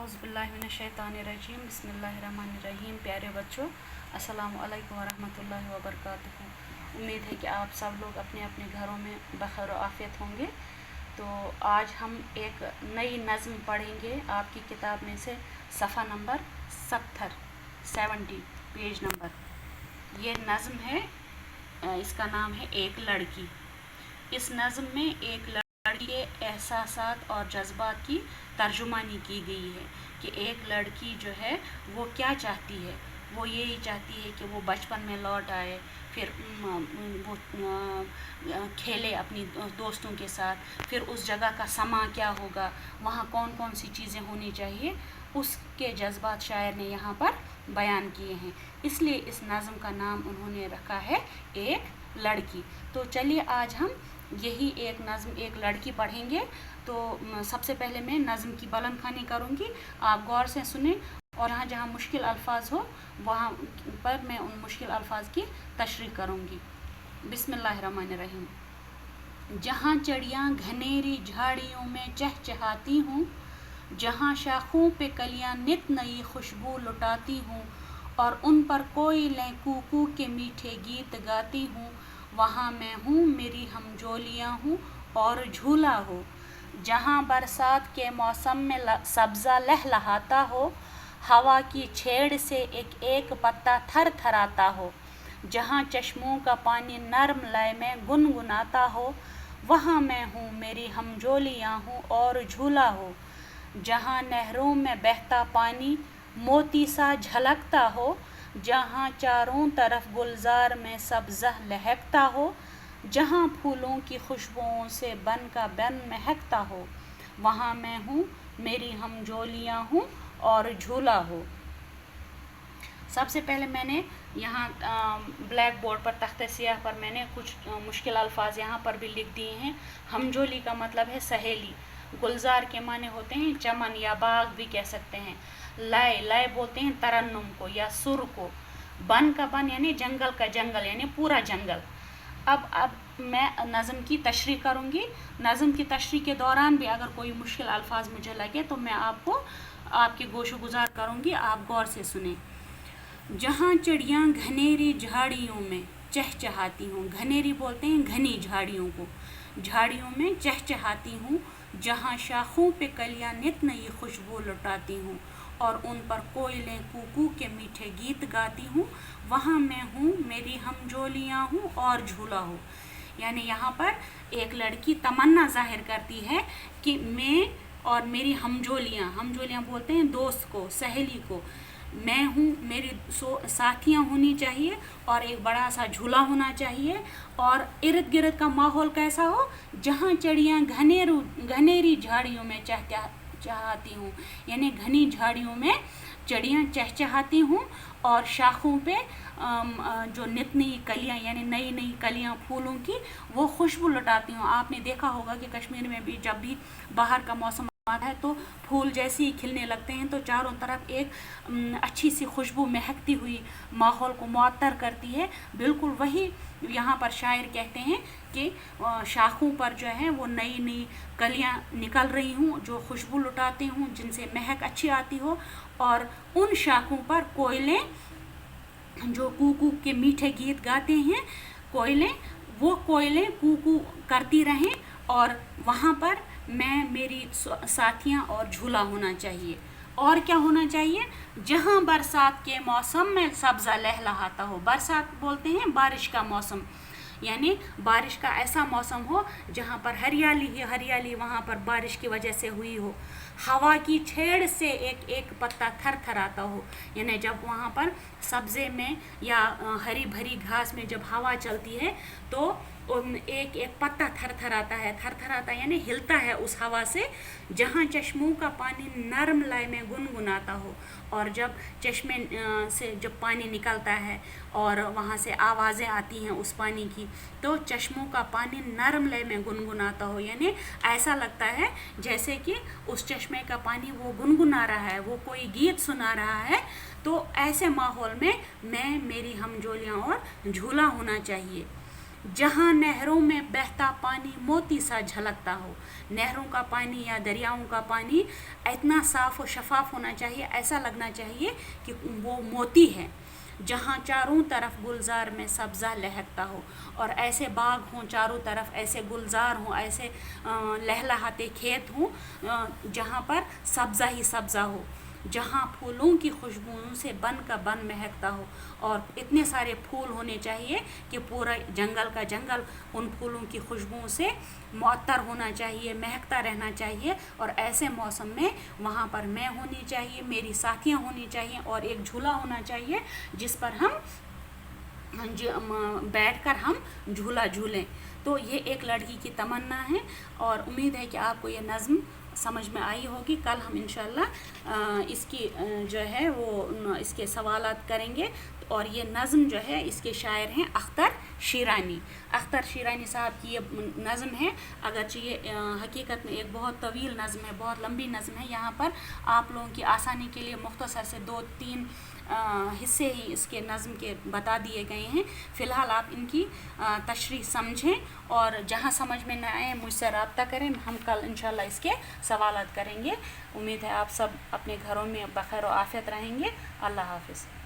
औज़ुबिल्लाहिमिनश्शैतानिर्रजीम बिस्मिल्लाहिर्रहमानिर्रहीम। प्यारे बच्चों, अस्सलामु अलैकुम वरहमतुल्लाहि वबरकातुहू। उम्मीद है कि आप सब लोग अपने अपने घरों में बखैर आफ़ियत होंगे। तो आज हम एक नई नज़्म पढ़ेंगे आपकी किताब में से, सफ़ा नंबर 70 पेज नंबर। ये नज़्म है, इसका नाम है एक लड़की। इस नज़्म में एक लड़की के एहसासात और जज्बात की तर्जुमानी की गई है कि एक लड़की जो है वो क्या चाहती है। वो यही चाहती है कि वो बचपन में लौट आए, फिर वो खेले अपनी दोस्तों के साथ, फिर उस जगह का समा क्या होगा, वहाँ कौन कौन सी चीज़ें होनी चाहिए, उसके जज्बात शायर ने यहाँ पर बयान किए हैं। इसलिए इस नज़्म का नाम उन्होंने रखा है एक लड़की। तो चलिए आज हम यही एक नज़्म एक लड़की पढ़ेंगे। तो सबसे पहले मैं नज़्म की बुलंद ख़वानी करूँगी, आप गौर से सुने, और जहाँ जहाँ मुश्किल अल्फाज हो वहाँ पर मैं उन मुश्किल अल्फाज की तशरीह करूँगी। बिस्मिल्लाहिर्रहमानिर्रहीम। जहाँ चिड़ियाँ घनेरी झाड़ियों में चहचहाती हूँ, जहाँ शाखों पे कलियाँ नित नई खुशबू लुटाती हूँ, और उन पर कोयलें कूकू के मीठे गीत गाती हूँ, वहाँ मैं हूँ, मेरी हमजोलियाँ हूँ और झूला हो। जहाँ बरसात के मौसम में सब्ज़ा लहलहाता हो, हवा की छेड़ से एक एक पत्ता थर थराता हो, जहाँ चश्मों का पानी नर्म लय में गुनगुनाता हो, वहाँ मैं हूँ, मेरी हमजोलियाँ हूँ और झूला हो। जहाँ नहरों में बहता पानी मोती सा झलकता हो, जहाँ चारों तरफ गुलजार में सब्ज़ा लहकता हो, जहाँ फूलों की खुशबुओं से बन का बन महकता हो, वहाँ मैं हूँ, मेरी हमजोलियाँ हूँ और झूला हो। सबसे पहले मैंने यहाँ ब्लैक बोर्ड पर तख्ते सियाह पर मैंने कुछ मुश्किल अल्फाज यहाँ पर भी लिख दिए हैं। हमजोली का मतलब है सहेली, गुलजार के माने होते हैं चमन या बाग भी कह सकते हैं। लय लय बोलते हैं तरन्नुम को या सुर को। बन का बन यानी जंगल का जंगल यानी पूरा जंगल। अब मैं नज़्म की तशरीह करूँगी। नज़्म की तशरीह के दौरान भी अगर कोई मुश्किल अल्फाज मुझे लगे तो मैं आपको आपके गोशो गुजार करूँगी, आप गौर से सुने। जहाँ चिड़ियाँ घनेरी झाड़ियों में चहचहाती हूँ, घनेरी बोलते हैं घनी झाड़ियों को, झाड़ियों में चहचहाती हूँ, जहाँ शाखों पे कलियाँ नित नई खुशबू लुटाती हूँ, और उन पर कोयलें कूकू के मीठे गीत गाती हूँ, वहाँ मैं हूँ, मेरी हमजोलियाँ हूँ और झूला हो। यानी यहाँ पर एक लड़की तमन्ना जाहिर करती है कि मैं और मेरी हमजोलियाँ बोलते हैं दोस्त को, सहेली को, मैं हूँ, मेरी साथियाँ होनी चाहिए और एक बड़ा सा झूला होना चाहिए, और इर्द गिर्द का माहौल कैसा हो, जहाँ चिड़ियाँ घनेरी झाड़ियों में चहचहाती हूँ, यानी घनी झाड़ियों में चिड़ियाँ चहचहाती हूँ, और शाखों पे जो नित नई कलियाँ यानी नई नई कलियाँ फूलों की वो खुशबू लुटाती हूँ। आपने देखा होगा कि कश्मीर में भी जब भी बाहर का मौसम आता है तो फूल जैसे ही खिलने लगते हैं तो चारों तरफ एक अच्छी सी खुशबू महकती हुई माहौल को मुअत्तर करती है। बिल्कुल वही यहाँ पर शायर कहते हैं कि शाखों पर जो है वो नई नई कलियाँ निकल रही हूँ जो खुशबू लुटाती हूँ, जिनसे महक अच्छी आती हो, और उन शाखों पर कोयलें जो कूकू के मीठे गीत गाते हैं, वो कोयलें कूकू करती रहें, और वहाँ पर मैं, मेरी साथियाँ और झूला होना चाहिए। और क्या होना चाहिए, जहाँ बरसात के मौसम में सब्ज़ा लहलहाता हो। बरसात बोलते हैं बारिश का मौसम, यानी बारिश का ऐसा मौसम हो जहाँ पर हरियाली ही हरियाली वहाँ पर बारिश की वजह से हुई हो। हवा की छेड़ से एक एक पत्ता थर थराता हो, यानी जब वहाँ पर सब्ज़े में या हरी भरी घास में जब हवा चलती है तो एक एक पत्ता थर थराता यानी हिलता है उस हवा से। जहाँ चश्मों का पानी नरम लय में गुनगुनाता हो, और जब चश्मे से जब पानी निकलता है और वहाँ से आवाज़ें आती हैं उस पानी की, तो चश्मों का पानी नरम लय में गुनगुनाता हो, यानी ऐसा लगता है जैसे कि उस चश्मे का पानी वो गुनगुना रहा है, वो कोई गीत सुना रहा है। तो ऐसे माहौल में मैं, मेरी हमजोलियाँ और झूला होना चाहिए। जहाँ नहरों में बहता पानी मोती सा झलकता हो। नहरों का पानी या दरियाओं का पानी इतना साफ़ और शफाफ होना चाहिए, ऐसा लगना चाहिए कि वो मोती है। जहाँ चारों तरफ गुलजार में सब्ज़ा लहकता हो, और ऐसे बाग हों चारों तरफ, ऐसे गुलजार हों, ऐसे लहलहाते खेत हों जहाँ पर सब्ज़ा ही सब्ज़ा हो, जहाँ फूलों की खुशबुओं से बन का बन महकता हो, और इतने सारे फूल होने चाहिए कि पूरा जंगल का जंगल उन फूलों की खुशबुओं से मुअत्तर होना चाहिए, महकता रहना चाहिए। और ऐसे मौसम में वहाँ पर मैं होनी चाहिए, मेरी साथियाँ होनी चाहिए, और एक झूला होना चाहिए जिस पर हम बैठकर हम झूला झूलें। तो ये एक लड़की की तमन्ना है, और उम्मीद है कि आपको ये नज़्म समझ में आई होगी। कल हम इंशाल्लाह इसकी जो है वो इसके सवालात करेंगे। और ये नज़्म जो है इसके शायर हैं अख्तर शीरानी। अख्तर शीरानी साहब की ये नज़्म है, अगरचे ये हकीकत में एक बहुत तवील नज़्म है, बहुत लंबी नज़्म है। यहाँ पर आप लोगों की आसानी के लिए मुख्तसर से 2-3 हिस्से ही इसके नज़्म के बता दिए गए हैं। फ़िलहाल आप इनकी तशरीह समझें, और जहाँ समझ में न आए मुझसे रब्ता करें, हम कल इंशाल्लाह इसके सवालात करेंगे। उम्मीद है आप सब अपने घरों में बखैर और आफ़ियत रहेंगे। अल्लाह हाफ़िज़।